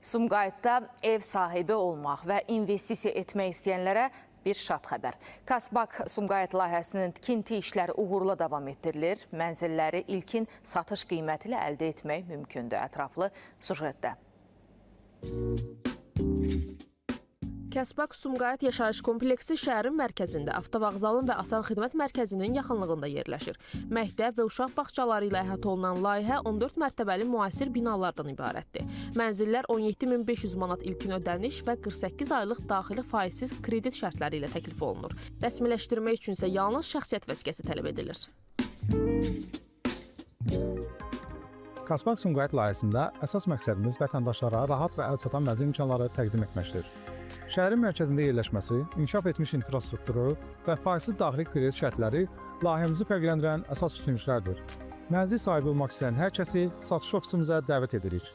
Sumqayıtda ev sahibi olmaq və investisiya etmək istəyənlərə bir şad xəbər. Kasbak Sumqayıt layihəsinin tikinti işləri uğurla davam etdirilir. Mənzilləri ilkin satış qiyməti ilə əldə etmək mümkündür. Ətraflı sujetdə. Kasbak Sumqayıt yaşayış kompleksi şəhərin mərkəzində, avtovağzalın və asan xidmət mərkəzinin yaxınlığında yerləşir. Məktəb və uşaq bağçaları ilə əhatə olunan layihə 14 mərtəbəli müasir binalardan ibarətdir. Mənzillər 17.500 manat ilkin ödəniş və 48 aylıq daxili faizsiz kredit şərtləri ilə təklif olunur. Rəsmiləşdirmək üçün isə yalnız şəxsiyyət vəsiqəsi tələb edilir. Kasbak Sumqayıt layihəsində əsas məqsədimiz vətəndaşlara rahat və əlçatan mənzil imkanları təqdim etməkdir. Şəhərin mərkəzində yerləşməsi, inkişaf etmiş infrastrukturu və faizsiz daxili kredit şərtləri layihəmizi fərqləndirən əsas üstünlüklərdir. Mənzil sahibi olmaq istəyən hər kəsi satış ofisimizə dəvət edirik.